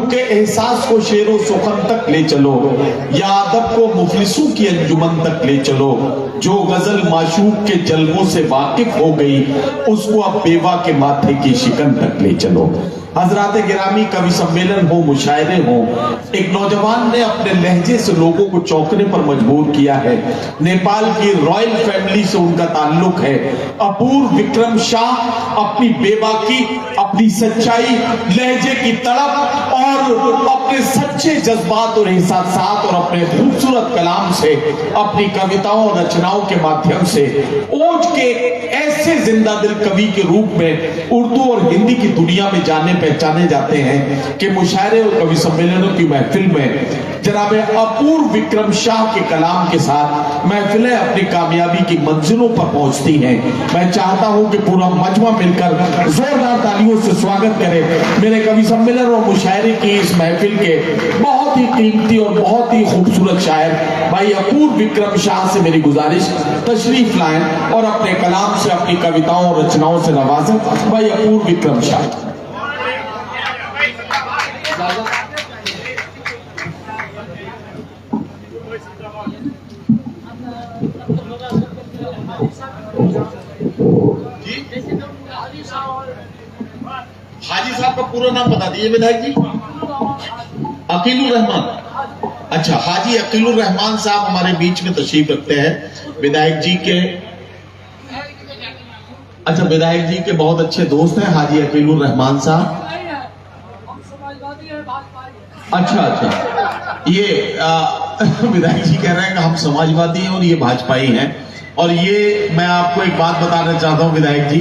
के एहसास को शेरो सुखन तक ले चलो, या अदब को मुफलिसों की अंजुमन तक ले चलो। जो गजल माशूक के जलवों से वाकिफ हो गई, उसको अब बेवा के माथे की शिकन तक ले चलो। हजरात गिरामी, कवि सम्मेलन हो, मुशायरे हो, एक नौजवान ने अपने लहजे से लोगों को चौंकने पर मजबूर किया है। नेपाल की रॉयल फैमिली से उनका ताल्लुक है। अपूर्व विक्रम शाह अपनी बेबाकी, अपनी सच्चाई, लहजे की तड़प और अपने सच्चे जज्बात और एहसासात और अपने खूबसूरत कलाम से, अपनी कविताओं और रचनाओं के माध्यम से ओज के ऐसे जिंदा दिल कवि के रूप में उर्दू और हिंदी की दुनिया में जाने पहचाने जाते हैं कि मुशायरे और कवि सम्मेलनों की महफिल में जनाब अपूर्व विक्रम शाह के कलाम के साथ महफिलें अपनी कामयाबी की मंजिलों पर पहुंचती हैं। मैं चाहता हूं कि पूरा मजमा मिलकर जोरदार तालियों से स्वागत करे मेरे कवि सम्मेलन और मुशायरे की इस महफिल के बहुत ही कीमती और बहुत ही खूबसूरत शायर भाई अपूर्व विक्रम शाह से मेरी गुजारिश, तशरीफ लाएं और अपने कलाम से, अपनी कविताओं और रचनाओं से नवाजें। भाई अपूर्व विक्रम शाह। हाजी साहब का पूरा नाम बता दीजिए विधायक जी। अकीलुर रहमान। अच्छा, हाजी अकीलुर रहमान साहब हमारे बीच में तशरीफ रखते हैं। विधायक जी के, अच्छा, विधायक जी के बहुत अच्छे दोस्त हैं हाजी अकीलुर रहमान साहब। अच्छा, ये विधायक जी कह रहे हैं कि हम समाजवादी हैं और ये भाजपाई हैं। और ये मैं आपको एक बात बताना चाहता हूं विधायक जी,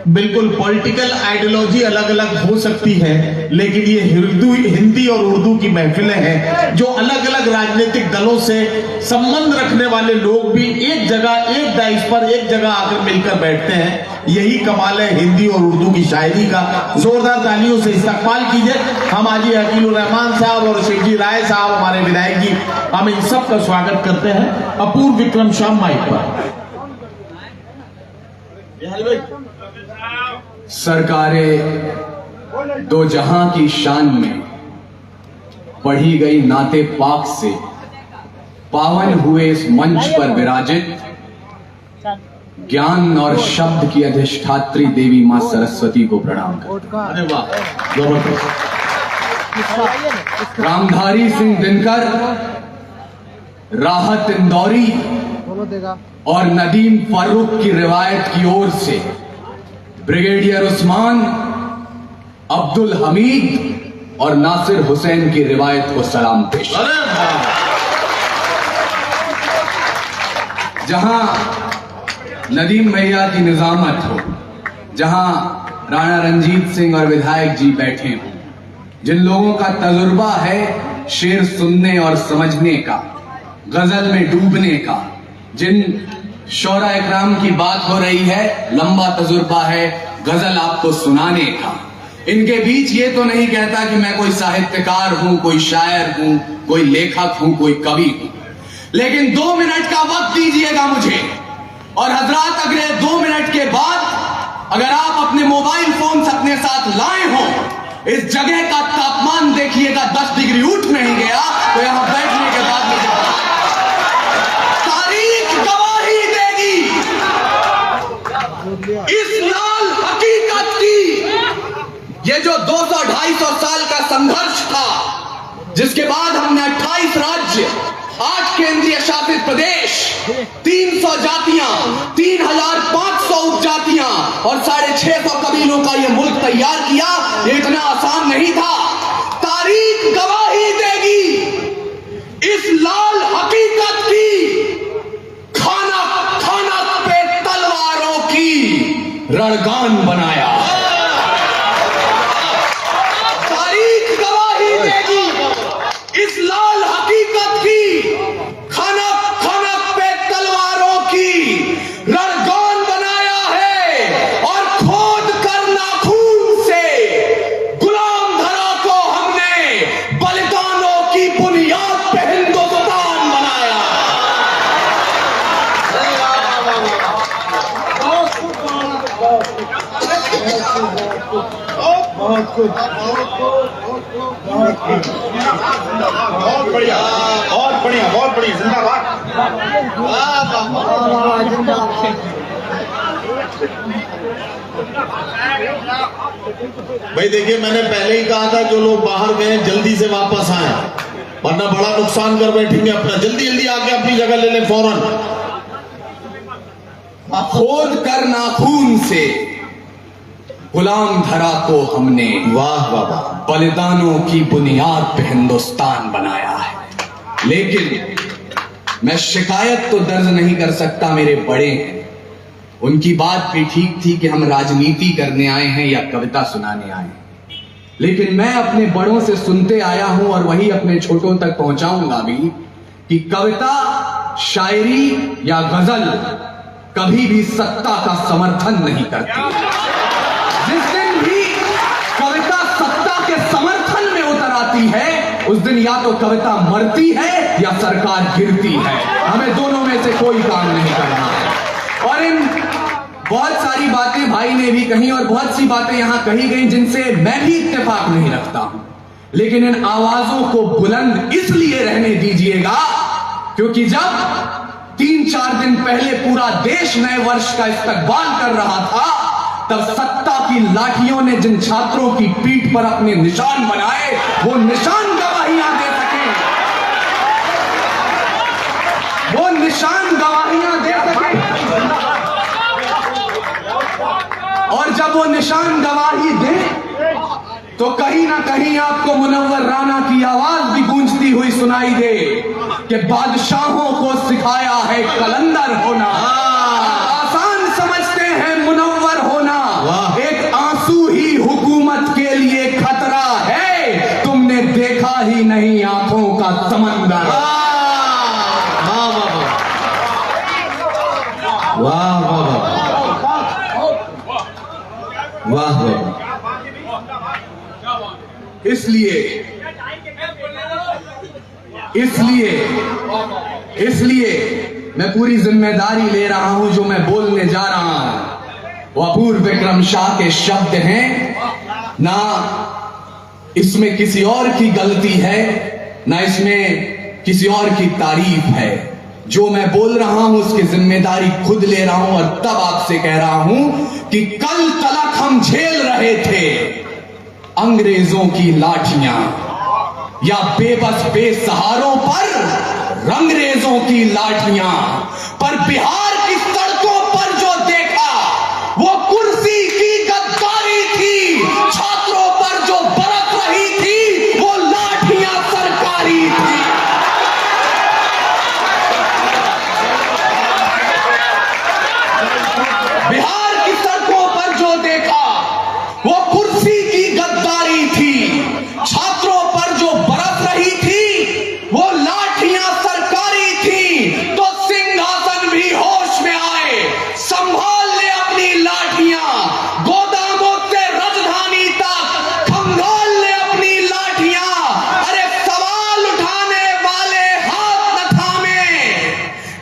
बिल्कुल पॉलिटिकल आइडियोलॉजी अलग अलग हो सकती है, लेकिन ये हिंदी और उर्दू की महफिलें हैं जो अलग अलग राजनीतिक दलों से संबंध रखने वाले लोग भी एक जगह, एक डाइस पर एक जगह आकर मिलकर बैठते हैं। यही कमाल है हिंदी और उर्दू की शायरी का। जोरदार तालियों से इस्तकबाल कीजिए हम हाजी अकीलुर रहमान साहब और शिवजी राय साहब, हमारे विधायक जी। हम इन सब का स्वागत करते हैं। अपूर्व विक्रम शाह माइक पर। सरकारे दो जहां की शान में पढ़ी गई नाते पाक से पावन हुए इस मंच पर विराजित ज्ञान और शब्द की अधिष्ठात्री देवी मां सरस्वती को प्रणाम करता हूं। अरे वाह, जबरदस्त। रामधारी सिंह दिनकर, राहत इंदौरी और नदीम फारूक की रिवायत की ओर से ब्रिगेडियर उस्मान, अब्दुल हमीद और नासिर हुसैन की रिवायत को सलाम पेश। जहां नदीम भैया की निजामत हो, जहां राणा रंजीत सिंह और विधायक जी बैठे हों, जिन लोगों का तजुर्बा है शेर सुनने और समझने का, गजल में डूबने का, जिन शौरा इकराम की बात हो रही है, लंबा तजुर्बा है गजल आपको सुनाने का। इनके बीच ये तो नहीं कहता कि मैं कोई साहित्यकार हूं, कोई शायर हूं, कोई लेखक हूं, कोई कवि हूं, लेकिन 2 मिनट का वक्त दीजिएगा मुझे। और हजरात, अगले 2 मिनट के बाद अगर आप अपने मोबाइल फोन अपने साथ लाए हो, इस जगह का तापमान देखिएगा 10 डिग्री उठ नहीं गया तो यहां बैठने के बाद मुझे तारीख गवाही देगी इस लाल हकीकत की। ये जो 200-250 साल का संघर्ष था, जिसके बाद हमने 28 राज्य, 8 केंद्रीय शासित प्रदेश, 300 जातियां, 3500 उपजातियां और 650 कबीलों का यह मुल्क तैयार किया, ये इतना आसान नहीं था। तारीख गवाही देगी इस लाल हकीकत की। खाना खाना पे तलवारों की रणगान बनाया। तारीख गवाही देगी इस लाल हकीकत की। खाना खाना पे तलवारों की रणगान बनाया है और खोद कर नाखून से गुलाम धरा को हमने बलिदानों की बुनियाद पे हिंदुस्तान बनाया। बहुत कुछ बहुत बढ़िया, बहुत बढ़िया, बहुत बढ़िया, जिंदाबाद। भाई देखिए, मैंने पहले ही कहा था जो लोग बाहर गए जल्दी से वापस आए, वरना बड़ा नुकसान कर बैठेंगे अपना। जल्दी जल्दी आके अपनी जगह ले लें फौरन। खोद कर नाखून से गुलाम धरा को हमने, वाह बाबा, बलिदानों की बुनियाद पे हिंदुस्तान बनाया है। लेकिन मैं शिकायत तो दर्ज नहीं कर सकता, मेरे बड़े हैं, उनकी बात भी ठीक थी कि हम राजनीति करने आए हैं या कविता सुनाने आए हैं। लेकिन मैं अपने बड़ों से सुनते आया हूं और वही अपने छोटों तक पहुंचाऊंगा भी कि कविता, शायरी या गजल कभी भी सत्ता का समर्थन नहीं करती। जिस दिन भी कविता सत्ता के समर्थन में उतर आती है, उस दिन या तो कविता मरती है या सरकार गिरती है। हमें दोनों में से कोई काम नहीं करना है। और इन बहुत सारी बातें भाई ने भी कही और बहुत सी बातें यहां कही गई जिनसे मैं भी इत्तेफाक नहीं रखता हूं, लेकिन इन आवाजों को बुलंद इसलिए रहने दीजिएगा क्योंकि जब 3-4 दिन पहले पूरा देश नए वर्ष का इस्तकबाल कर रहा था, तब सत्ता की लाठियों ने जिन छात्रों की पीठ पर अपने निशान बनाए, वो निशान गवाहियां दे सके, वो निशान गवाहियां दे सके। और जब वो निशान गवाही दे तो कहीं ना कहीं आपको मुनव्वर राना की आवाज भी गूंजती हुई सुनाई दे कि बादशाहों को सिखाया है कलंदर होना, आसान समझते हैं मुनव्वर होना, एक आंसू ही हुकूमत के लिए खतरा है, तुमने देखा ही नहीं आंखों का समंदर। वाह वाह वाह वाह। इसलिए मैं पूरी जिम्मेदारी ले रहा हूं जो मैं बोलने जा रहा हूं। वो अपूर्व विक्रम शाह के शब्द हैं, ना इसमें किसी और की गलती है, ना इसमें किसी और की तारीफ है। जो मैं बोल रहा हूं उसकी जिम्मेदारी खुद ले रहा हूं और तब आपसे कह रहा हूं कि कल तलक हम झेल रहे थे अंग्रेजों की लाठियां, या बेबस बेसहारों पर रंगरेजों की लाठियां, पर बिहार की सड़कों पर जो देखा वो कुर्सी की गद्दारी थी, छात्रों पर जो बरस रही थी वो लाठियां सरकारी थी। बिहार की सड़कों पर जो देखा वो कुर्सी की गद्दारी थी, छात्रों पर जो बरस रही थी वो लाठियां सरकारी थी। तो सिंहासन भी होश में आए, संभाल ले अपनी लाठियां, गोदामों से राजधानी तक खंगाल ले अपनी लाठियां। अरे सवाल उठाने वाले हाथ न थामे,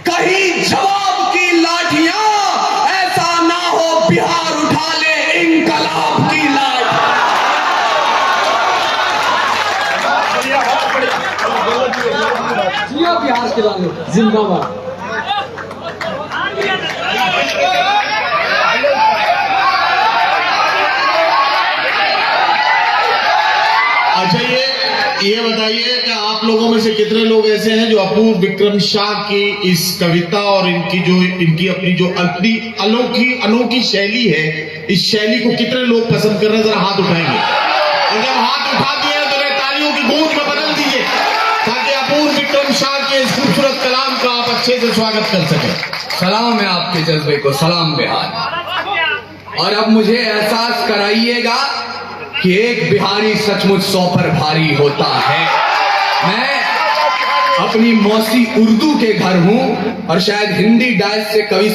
कहीं जवाब की लाठियां, ऐसा ना हो बिहार उठा ले इंकलाब की लाठ। बिहार के लाने जिंदाबाद। अच्छा, ये बताइए कि आप लोगों में से कितने लोग ऐसे हैं जो अपूर्व विक्रम शाह की इस कविता और इनकी अपनी जो अनोखी शैली है, इस शैली को कितने लोग पसंद कर रहे हैं? जरा हाथ उठाएंगे, और जब हाथ उठा दिए तो तालियों की गूंज में बदल दीजिए ताकि अपूर्व विक्रम शाह के इस खूबसूरत कलाम का आप अच्छे से स्वागत कर सकें। सलाम है आपके जज्बे को, सलाम बिहार। और अब मुझे एहसास कराइएगा कि एक बिहारी सचमुच 100 पर भारी होता है। मैं अपनी मौसी उर्दू के घर हूं और शायद हिंदी डायस से कवि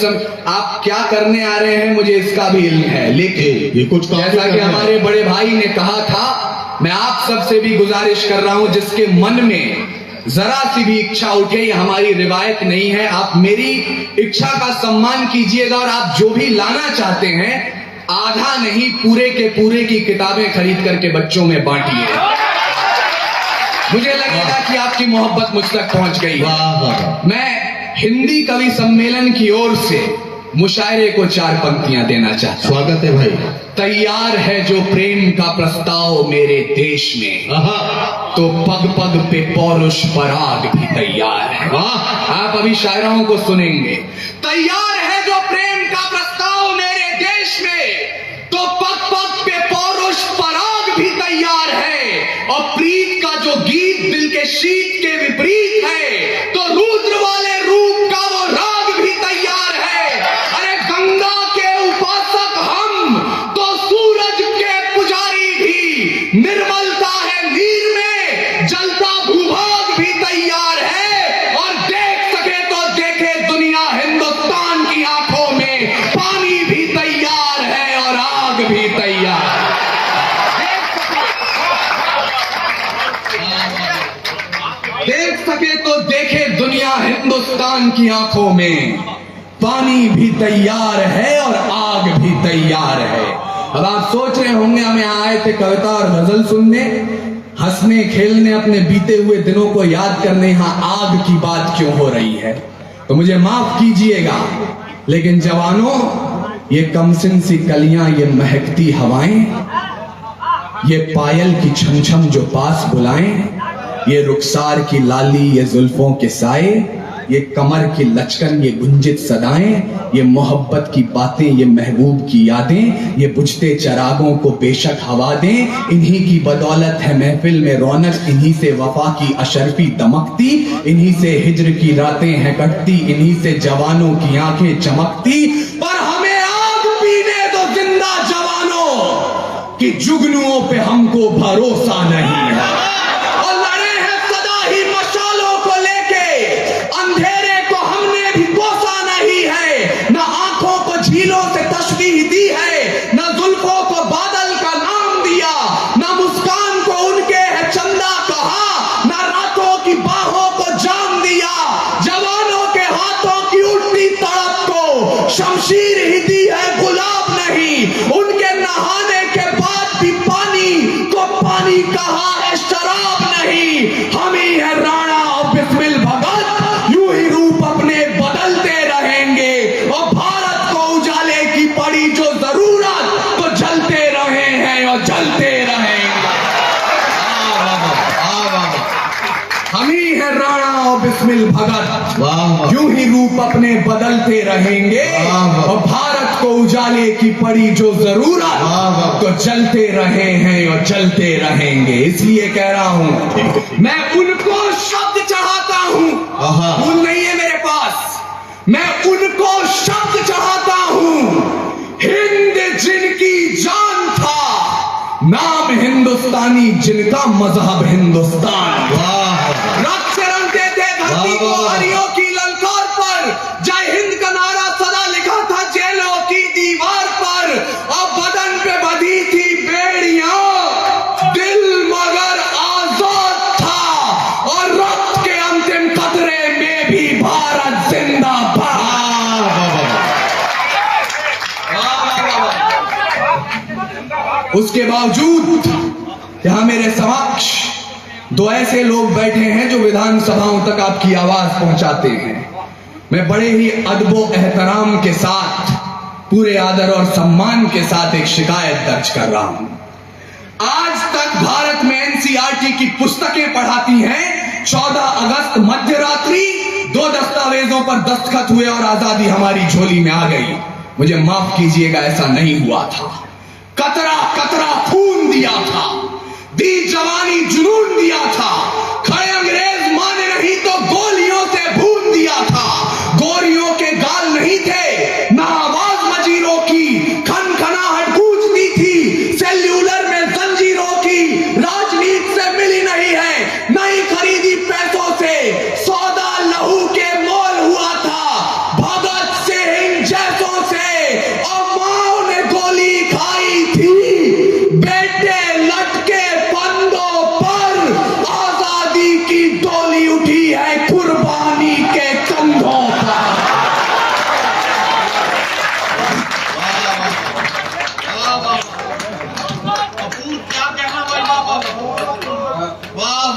आप क्या करने आ रहे हैं मुझे इसका भी इल्म है, लेकिन ये कुछ जैसा कि हमारे बड़े भाई ने कहा था, मैं आप सबसे भी गुजारिश कर रहा हूं जिसके मन में जरा सी भी इच्छा उठे, ये हमारी रिवायत नहीं है, आप मेरी इच्छा का सम्मान कीजिएगा और आप जो भी लाना चाहते हैं आधा नहीं पूरे के पूरे की किताबें खरीद करके बच्चों में बांटिए। की मोहब्बत मुझ तक पहुंच गई है। वाह वाह मैं हिंदी कवि सम्मेलन की ओर से मुशायरे को 4 पंक्तियां देना चाहता हूं। स्वागत है भाई। तैयार है जो प्रेम का प्रस्ताव मेरे देश में, आहा, तो पग पग पे पौरुष पराग भी तैयार है। वाह आप अभी शायरों को सुनेंगे। तैयार है जो प्रेम का प्रस्ताव मेरे देश में, तो पग पग पे पौरुष पराग भी तैयार है। और प्रीत का जो गीत दिल के शीत के विपरीत है, तो रुद्र वाले रूप का वो राग भी तैयार है। अरे गंगा के उपासक हम, तो सूरज के पुजारी भी। निर्मलता है नीर में, जलता भूभाग भी तैयार है। और देख सके तो देखे दुनिया हिंदुस्तान की आंखों में, पानी भी तैयार है और आग भी तैयार है। देख सके तो देखे दुनिया हिंदुस्तान की आंखों में, पानी भी तैयार है और आग भी तैयार है। अब आप सोच रहे होंगे हमें आए थे कविता और गजल सुनने, हंसने खेलने, अपने बीते हुए दिनों को याद करने, यहां आग की बात क्यों हो रही है? तो मुझे माफ कीजिएगा, लेकिन जवानों, ये कमसिन सी कलियां, ये महकती हवाएं, ये पायल की छम छम जो पास बुलाएं, ये रुखसार की लाली, ये जुल्फों के साए, ये कमर की लचकन, ये गुंजित सदाएं, ये मोहब्बत की बातें, ये महबूब की यादें, ये बुझते चरागों को बेशक हवा दें। इन्हीं की बदौलत है महफिल में रौनक, इन्हीं से वफा की अशरफी दमकती, इन्हीं से हिज्र की रातें हैं कटती, इन्हीं से जवानों की आंखें चमकती। पर हमें आग पीने दो जिंदा जवानों, कि जुगनुओं पे हमको भरोसा नहीं है। और लड़े हैं सदा ही मशालों को लेके, अंधेरे को हमने भी कोसा नहीं है। ना आंखों को झीलों से तशबीह दी है, ना जुल्फों को बादल का नाम दिया, ना मुस्कान को उनके है चंदा कहा, ना रातों की बाहों को जाम दिया। जवानों के हाथों की उठती तड़प को शमशीर ही दी है, गुलाब नहीं। उनके नहाने के बाद भी पानी को पानी कहा है, शराब नहीं। हम ही है राणा और बिस्मिल भगत, यूं ही रूप अपने बदलते रहेंगे। और भारत को उजाले की पड़ी जो जरूरत, तो जलते रहे हैं और जलते रहेंगे। हम ही है राणा और बिस्मिल भगत, वाह यूं ही रूप अपने बदलते रहेंगे। और भारत को उजाले की पड़ी जो जरूरत, तो जलते रहे हैं और जलते रहेंगे। इसलिए कह रहा हूं, मैं उनको शब्द चढ़ाता हूं, आहा। फूल नहीं है मेरे पास, मैं उनको शब्द चढ़ाता हूं। हिंद जिनकी जान था, नाम हिंदुस्तानी, जिनका मजहब हिंदुस्तान। रक्त से रंगते थे धरती को हरियों की ललकार पर, जय हिंद का नारा सदा लिखा था जेलों की दीवार पर। और बदन पे बधी थी बेड़ियां, दिल मगर आजाद था। और रक्त के अंतिम कतरे में भी भारत जिंदाबाद। उसके बावजूद यहां मेरे समक्ष 2 ऐसे लोग बैठे हैं जो विधानसभाओं तक आपकी आवाज पहुंचाते हैं। मैं बड़े ही अदबो एहतराम के साथ, पूरे आदर और सम्मान के साथ एक शिकायत दर्ज कर रहा हूं। आज तक भारत में एनसीईआरटी की पुस्तकें पढ़ाती हैं, 14 अगस्त मध्य रात्रि 2 दस्तावेजों पर दस्तखत हुए और आजादी हमारी झोली में आ गई। मुझे माफ कीजिएगा, ऐसा नहीं हुआ था। कतरा कतरा खून दिया था, दी जवानी जुनून दिया था। खड़े अंग्रेज माने नहीं तो गोलियों से भून दिया था। गोरियों के गाल नहीं थे, ना आवाज मजीरों की, खनखनाहट गूंजती थी। सेल्यूलर में जंजीरों की राजनीति से मिली नहीं है, नहीं खरीदी पैसों से। सौदा लहू के मोल हुआ था, भगत सिंह जैसों से। और माओ ने गोली खाई थी, बेटे लटके फंदों पर।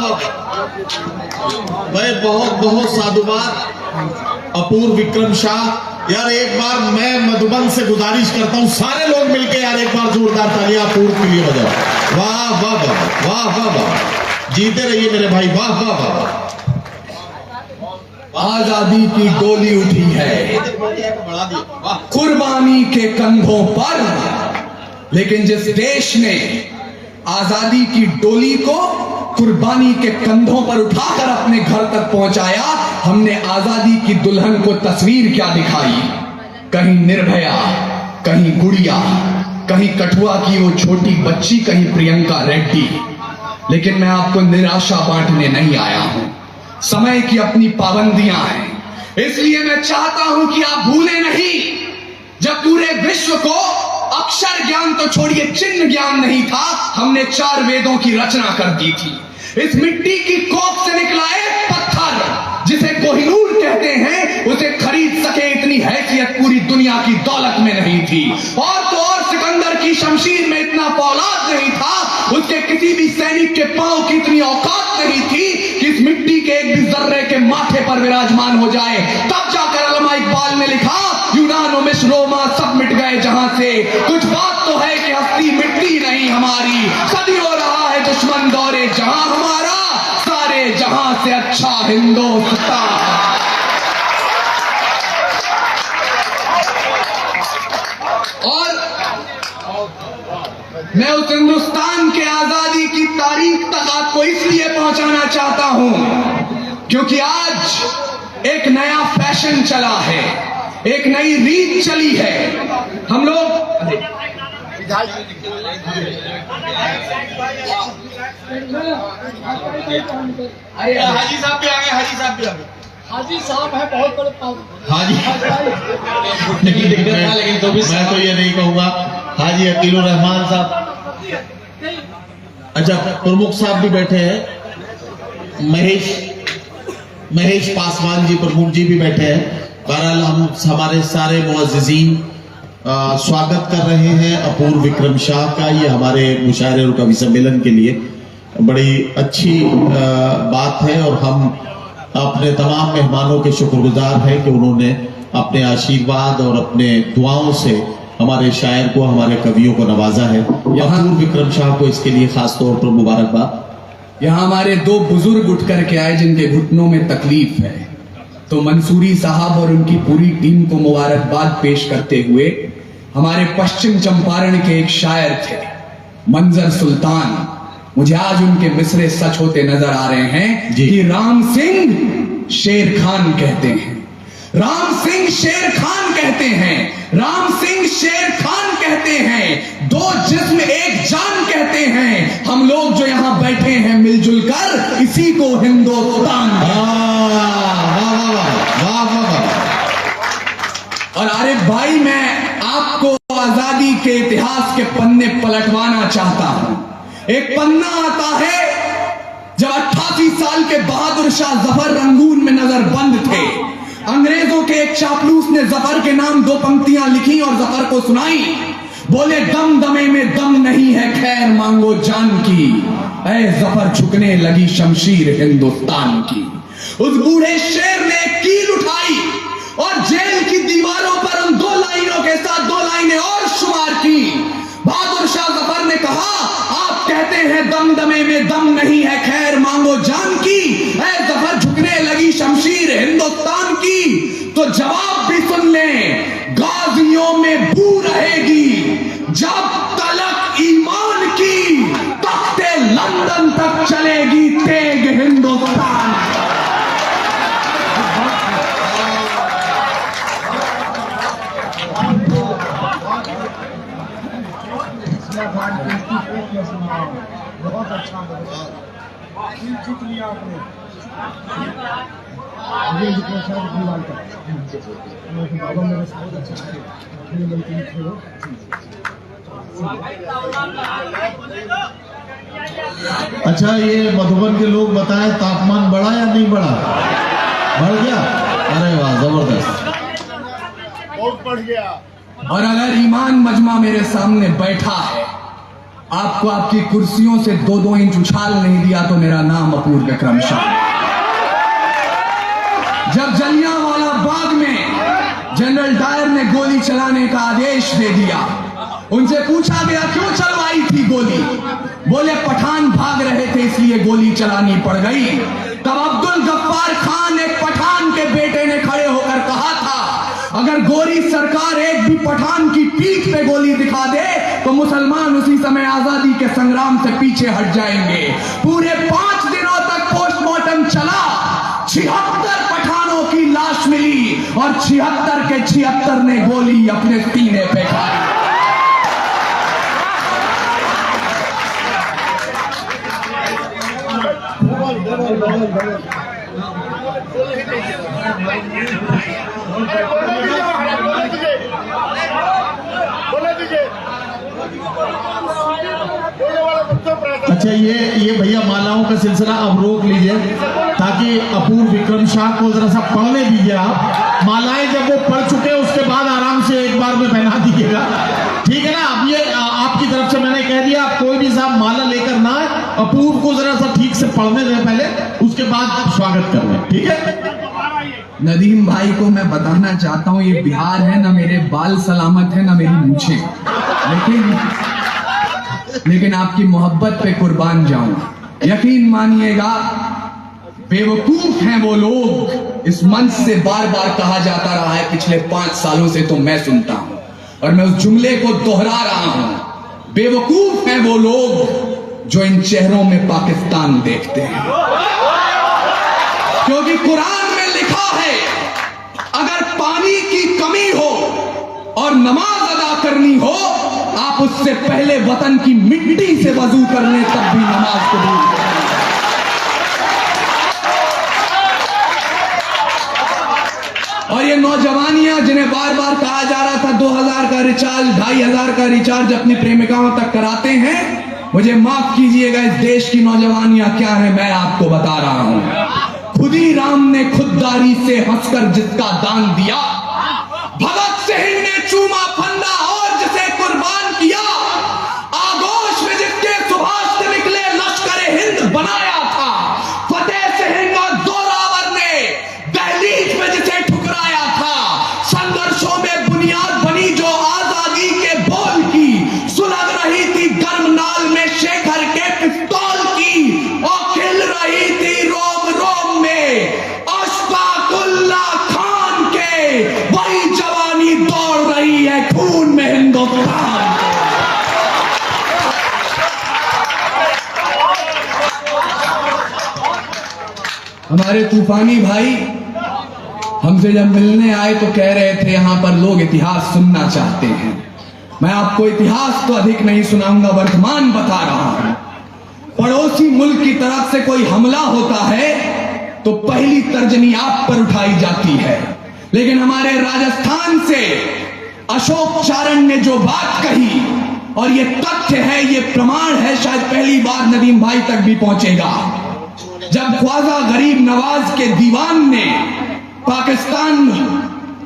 वाह। भाई बहुत बहुत साधुवाद अपूर्व विक्रम शाह। यार एक बार मैं मधुबन से गुजारिश करता हूं, सारे लोग मिलके यार एक बार जोरदार तालियां अपूर्व के लिए बजाओ। वाह वाह वाह वाह वाह वाह, जीते रहिए मेरे भाई, वाह वाह वाह। आजादी की डोली उठी है कुर्बानी के कंधों पर, लेकिन जिस देश ने आजादी की डोली को कुर्बानी के कंधों पर उठाकर अपने घर तक पहुंचाया, हमने आजादी की दुल्हन को तस्वीर क्या दिखाई। कहीं निर्भया, कहीं गुड़िया, कहीं कठुआ की वो छोटी बच्ची, कहीं प्रियंका रेड्डी। लेकिन मैं आपको निराशा बांटने नहीं आया हूं। समय की अपनी पाबंदियां हैं, इसलिए मैं चाहता हूं कि आप भूले नहीं, जब पूरे विश्व को अक्षर ज्ञान तो छोड़िए चिन्ह ज्ञान नहीं था, हमने 4 वेदों की रचना कर दी थी। इस मिट्टी की कोख से निकला एक पत्थर जिसे कोहिनूर कहते हैं, उसे खरीद सके इतनी हैसियत पूरी दुनिया की दौलत में नहीं थी। और तो और सिकंदर की शमशीर में इतना फौलाद नहीं था, उसके किसी भी सैनिक के पांव की इतनी औकात नहीं थी कि इस मिट्टी के एक भी जर्रे के माथे पर विराजमान हो जाए। तब जाकर अल्लामा इकबाल ने लिखा, यूनान और मिस्र रोमा सब मिट गए जहां से, कुछ बात तो है कि हस्ती मिटती नहीं हमारी, सदियों रहा है दुश्मन दौरे जहां हमारा, सारे जहां से अच्छा हिंदुस्तान। और मैं उस हिंदुस्तान के आजादी की तारीख तक आपको इसलिए पहुंचाना चाहता हूं क्योंकि आज एक नया फैशन चला है, एक नई रीत चली है। हम लोग हाजी साहब भी आ गए, हाजी साहब भी आ गए। हाजी साहब है बहुत बड़े हाजी लेकिन तो भी मैं तो ये नहीं कहूंगा हाजी अकीलुर रहमान साहब। अच्छा प्रमुख साहब भी बैठे हैं, महेश पासवान जी प्रमुख जी भी बैठे हैं। बहरहाल हम हमारे सारे मुअज़्ज़िज़ीन स्वागत कर रहे हैं अपूर्व विक्रम शाह का। ये हमारे मुशायरे और कवि सम्मेलन के लिए बड़ी अच्छी बात है और हम अपने तमाम मेहमानों के शुक्रगुजार हैं कि उन्होंने अपने आशीर्वाद और अपने दुआओं से हमारे शायर को, हमारे कवियों को नवाजा है। अपूर्व विक्रम शाह को इसके लिए खास तौर पर मुबारकबाद। यहाँ हमारे 2 बुजुर्ग उठ करके आए जिनके घुटनों में तकलीफ है, तो मंसूरी साहब और उनकी पूरी टीम को मुबारकबाद पेश करते हुए हमारे पश्चिम चंपारण के एक शायर थे मंजर सुल्तान, मुझे आज उनके मिसरे सच होते नजर आ रहे हैं कि राम सिंह शेर खान कहते हैं, राम सिंह शेर खान कहते हैं, राम सिंह शेर खान कहते हैं, 2 जिस्म एक जान कहते हैं। हम लोग जो यहाँ बैठे हैं मिलजुल कर, इसी को हिंदुस्तान। और आरिफ भाई, मैं आपको आजादी के इतिहास के पन्ने पलटवाना चाहता हूं। एक पन्ना आता है जब 88 साल के बहादुर शाह जफर रंगून में नजर बंद थे, अंग्रेजों के एक चापलूस ने जफर के नाम 2 पंक्तियां लिखी और जफर को सुनाई। बोले, दम दमे में दम नहीं है, खैर मांगो जान की, ऐ जफर झुकने लगी शमशीर हिंदुस्तान की। उस बूढ़े शेर ने कील उठाई और जेल की दीवारों पर उन 2 लाइनों के साथ 2 लाइनें और शुमार की। बहादुर शाह जफर ने कहा, आप कहते हैं दम दमे में दम नहीं है, खैर मांगो जान की, ऐ जफर झुकने लगी शमशीर हिंदुस्तान की। तो जवाब भी सुन लें, गाजियों में बू रहेगी जब तलक ईमान की, तख्ते लंदन तक चलेगी तेग हिंदुस्तान। बहुत अच्छा जीत लिया आपने। अच्छा ये मधुबन के लोग बताएं, तापमान बढ़ा या नहीं बढ़ा? बढ़ गया? अरे वाह, जबरदस्त, बहुत बढ़ गया। और अगर ईमान मजमा मेरे सामने बैठा है, आपको आपकी कुर्सियों से 2-2 इंच उछाल नहीं दिया तो मेरा नाम अपूर्व विक्रम शाह। जब जलियांवाला बाग में जनरल डायर ने गोली चलाने का आदेश दे दिया, उनसे पूछा गया क्यों चलवाई थी गोली, बोले पठान भाग रहे थे इसलिए गोली चलानी पड़ गई। तब अब्दुल गफ्फार खान एक पठान के बेटे ने खड़े होकर कहा था, अगर गोरी सरकार एक भी पठान की पीठ पे गोली दिखा दे तो मुसलमान उसी समय आजादी के संग्राम से पीछे हट जाएंगे। पूरे 5 दिनों तक पोस्टमार्टम चला, 76 पठानों की लाश मिली और 76 के 76 ने गोली अपने सीने पे खाई। अच्छा, ये भैया मालाओं का सिलसिला अब रोक लीजिए ताकि अपूर्व विक्रम शाह को जरा सा पढ़ने दीजिए। आप मालाएं जब वो पढ़ चुके हैं उसके बाद आराम से एक बार में पहना दीजिएगा, ठीक है ना। अब ये आपकी तरफ से मैंने कह दिया, आप कोई भी साहब माला लेकर ना आए, अपूर्व को जरा सा ठीक से पढ़ने दें पहले, उसके बाद स्वागत कर लें, ठीक है। नदीम भाई को मैं बताना चाहता हूं, ये बिहार है, ना मेरे बाल सलामत है ना मेरी मूछें, लेकिन आपकी मोहब्बत पे कुर्बान जाऊं। यकीन मानिएगा, बेवकूफ हैं वो लोग, इस मंच से बार बार कहा जाता रहा है पिछले 5 सालों से, तो मैं सुनता हूं और मैं उस जुमले को दोहरा रहा हूं। बेवकूफ हैं वो लोग जो इन चेहरों में पाकिस्तान देखते हैं, क्योंकि कुरान में लिखा है अगर पानी की कमी हो और नमाज अदा करनी हो, आप उससे पहले वतन की मिट्टी से वजू कर लें, तब भी नमाज कबूल करें। और ये नौजवानियां जिन्हें बार बार कहा जा रहा था 2000 का रिचार्ज, 2500 का रिचार्ज अपनी प्रेमिकाओं तक कराते हैं, मुझे माफ कीजिएगा, इस देश की नौजवानियां क्या है मैं आपको बता रहा हूं। खुदी राम ने खुददारी से हंसकर जिसका दान दिया, भगत सिंह ने चूमा फंदा और जिसे कुर्बान किया, आगोश में जिसके सुभाष से निकले लश्कर हिंद बनाया था, फतेह सिंह और जोरावर ने दहलीज में जिसे ठुकराया था, संघर्षों में बुनियाद बनी जो आजादी के बोल की, सुलग रही थी गर्म नाल में शेखर के पिस्तौल की, और खिल रही थी रोम रोम में अशफाकुल्ला खान के, वही जवानी दौड़ रही है खून में हिंदुस्तान। हमारे तूफानी भाई हमसे जब मिलने आए तो कह रहे थे यहां पर लोग इतिहास सुनना चाहते हैं। मैं आपको इतिहास तो अधिक नहीं सुनाऊंगा, वर्तमान बता रहा हूं। पड़ोसी मुल्क की तरफ से कोई हमला होता है तो पहली तर्जनी आप पर उठाई जाती है, लेकिन हमारे राजस्थान से अशोक चारण ने जो बात कही, और ये तथ्य है, ये प्रमाण है, शायद पहली बार नदीम भाई तक भी पहुंचेगा। जब ख्वाजा गरीब नवाज के दीवान ने पाकिस्तान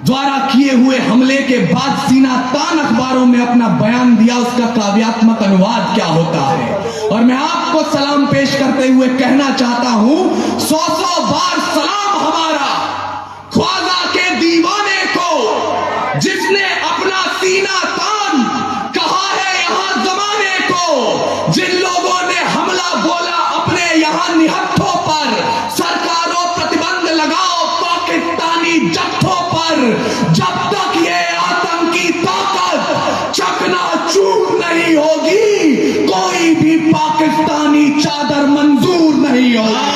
द्वारा किए हुए हमले के बाद सीना तान अखबारों में अपना बयान दिया, उसका काव्यात्मक अनुवाद क्या होता है, और मैं आपको सलाम पेश करते हुए कहना चाहता हूं, 100 बार सलाम हमारा ख्वाजा के दीवाने को, जिसने अपना सीना तान कहा है यहां जमाने को, जिन लोगों ने हमला बोला अपने यहां निहत्थों पर, सरकारों प्रतिबंध लगाओ पाकिस्तानी जत्थों पर, जब तक ये आतंकी ताकत चकनाचूर नहीं होगी, कोई भी पाकिस्तानी चादर मंजूर नहीं होगी।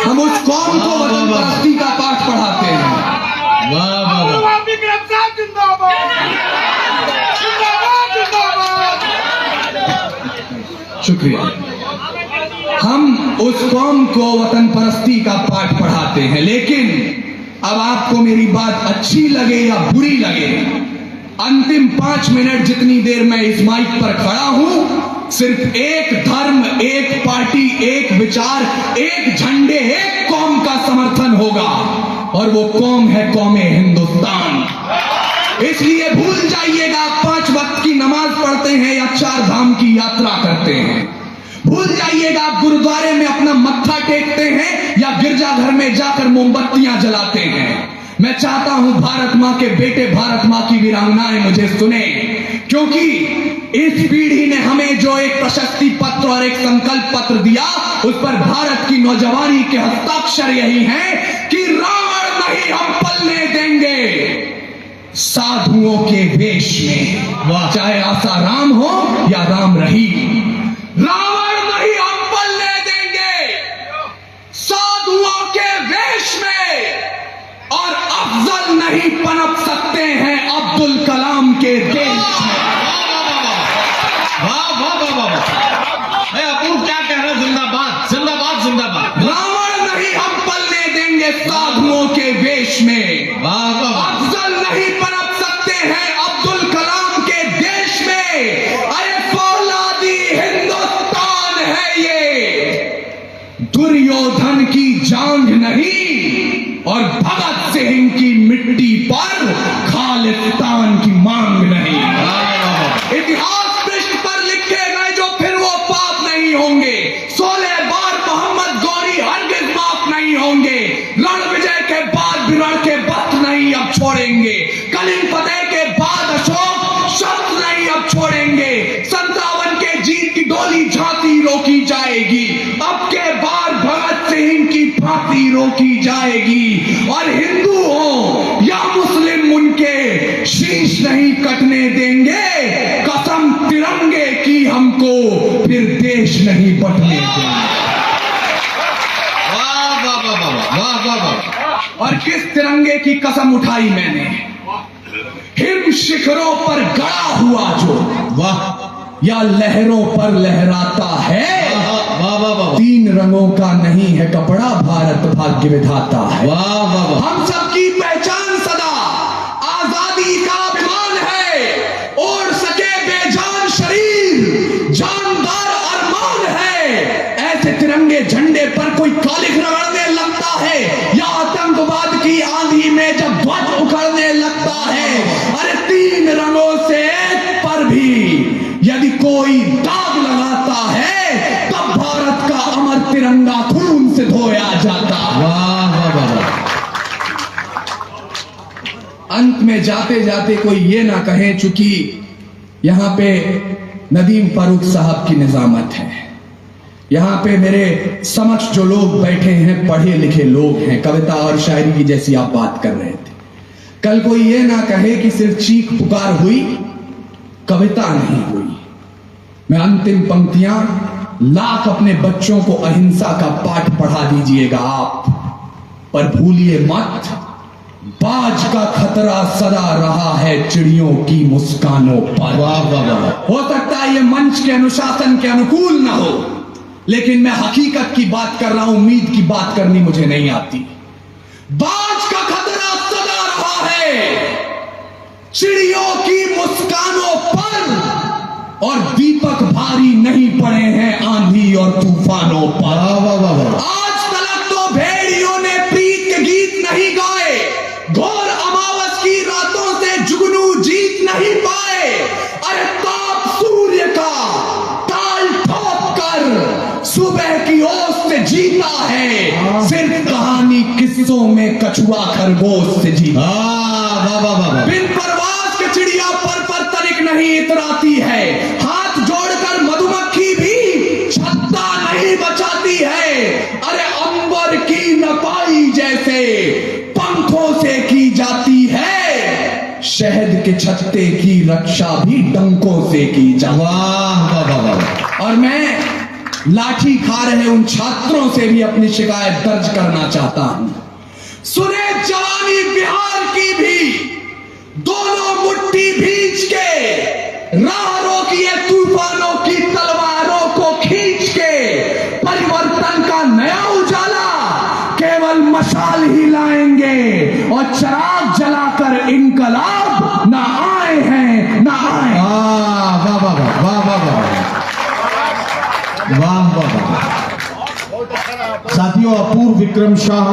हम उस कौम को वतन परस्ती का पाठ पढ़ाते हैं। शुक्रिया। हम उस कौम को वतन परस्ती का पाठ पढ़ाते हैं, लेकिन अब आपको मेरी बात अच्छी लगे या बुरी लगे, अंतिम 5 मिनट जितनी देर मैं इस माइक पर खड़ा हूं, सिर्फ एक धर्म, एक पार्टी, एक विचार, एक झंडे, एक कौम का समर्थन होगा, और वो कौम है कौम हिंदुस्तान। इसलिए भूल जाइएगा आप 5 वक्त की नमाज पढ़ते हैं या 4 धाम की यात्रा करते हैं। भूल जाइएगा आप गुरुद्वारे में अपना मत्था टेकते हैं या गिरजाघर में जाकर मोमबत्तियां जलाते हैं। मैं चाहता हूं भारत मां के बेटे, भारत मां की वीरांगनाएं मुझे सुने, क्योंकि इस पीढ़ी ने हमें जो एक प्रशस्ति पत्र और एक संकल्प पत्र दिया, उस पर भारत की नौजवानी के हस्ताक्षर यही हैं कि रावण नहीं हम पलने देंगे साधुओं के वेश में, चाहे आसाराम हो या राम रहीम। रावण नहीं हम पलने देंगे साधुओं के वेश में, और अफजल नहीं पनप सकते हैं अब्दुल कलाम के देश में। वाह वाह वाह वाह वाह, अपूर्व क्या कह रहे हैं, जिंदाबाद जिंदाबाद जिंदाबाद। रावण नहीं हम पलने देंगे साधुओं के वेश में, वाह वाह वाह। अफजल नहीं पनप सकते हैं अब्दुल कलाम के देश में। अरे फौलादी हिंदुस्तान है ये, दुर्योधन की जांग नहीं और भगत सिंह की मिट्टी पर खालिस्तान की मांग नहीं। इतिहास पृष्ठ पर लिखे गए जो फिर वो पाप नहीं होंगे। 16 बार मोहम्मद गौरी हरगिज माफ नहीं होंगे। रण विजय के बाद विरण के वक्त नहीं अब छोड़ेंगे। कलिंग फतेह के बाद अशोक शब्द नहीं अब छोड़ेंगे। 57 के जीत की डोली झांसी रोकी जाएगी। अब के बार भगत सिंह की फांसी रोकी जाएगी। और हिंदू हो या मुस्लिम उनके शीश नहीं कटने देंगे। कसम तिरंगे की हमको फिर देश नहीं बटने देंगे। वाह वाह वाह वाह वाह वाह वाह। और किस तिरंगे की कसम उठाई मैंने, हिम शिखरों पर गड़ा हुआ जो, वाह, या लहरों पर लहराता है। वाह वाह वाह। 3 रंगों का नहीं है कपड़ा, भारत भाग्य विधाता है। वाह वाह वाह। हम सबकी पहचान सदा आजादी का अभिमान है। ओढ़ सके बेजान शरीर जानदार अरमान है। ऐसे तिरंगे झंडे पर कोई कालिख रगड़ने लगता है या आतंकवाद की आंधी में जब ध्वज उखड़ने लगता है। अरे 3 रंगों से एक पर भी यदि कोई दाग लगाता है तब भारत का अमर तिरंगा खून से धोया जाता है। वाह वाह वाह। अंत में जाते जाते कोई ये ना कहे, चूंकि यहां पे नदीम फारूक साहब की निजामत है, यहां पे मेरे समक्ष जो लोग बैठे हैं पढ़े लिखे लोग हैं, कविता और शायरी की जैसी आप बात कर रहे थे। कल कोई ये ना कहे कि सिर्फ चीख पुकार हुई, कविता नहीं हुई। मैं अंतिम पंक्तियां लाख अपने बच्चों को अहिंसा का पाठ पढ़ा दीजिएगा आप, पर भूलिए मत बाज का खतरा सदा रहा है चिड़ियों की मुस्कानों पर। वाह वाह वाह। हो सकता है ये मंच के अनुशासन के अनुकूल ना हो, लेकिन मैं हकीकत की बात कर रहा हूं, उम्मीद की बात करनी मुझे नहीं आती। बाज का खतरा सदा रहा है चिड़ियों की मुस्कानों पर, और दीपक भारी नहीं पड़े हैं आंधी और तूफानों पर। वाह वाह वाह वाह। आज तक तो भेड़ियों ने प्रीत के गीत नहीं गाए, घोर अमावस की रातों से जुगनू जीत नहीं पाए। अरे ताप सूर्य का ताल ठोक कर सुबह की ओस से जीता है, सिर्फ कहानी किस्सों में कछुआ खरगोश से जीता। वाह वाह वाह। बिन परवाज के चिड़िया पर तनिक नहीं इतराती है, हाथ जोड़कर मधुमक्खी भी छत्ता नहीं बचाती है। अरे अंबर की नपाई जैसे पंखों से की जाती है, शहद के छत्ते की रक्षा भी डंकों से की जाती। वाह वाह वाह। और मैं लाठी खा रहे उन छात्रों से भी अपनी शिकायत दर्ज करना चाहता हूं। सुने जवानी बिहार की भी, दोनों मुट्ठी भींच के राह रोकिए तूफानों की तलवारों को खींच के। परिवर्तन का नया उजाला केवल मशाल ही लाएंगे, और चिराग जलाकर इनकलाब ना आए हैं ना आए। वाह वाह वाह वाह वाह वाह वाह वाह। साथियों, अपूर्व विक्रम शाह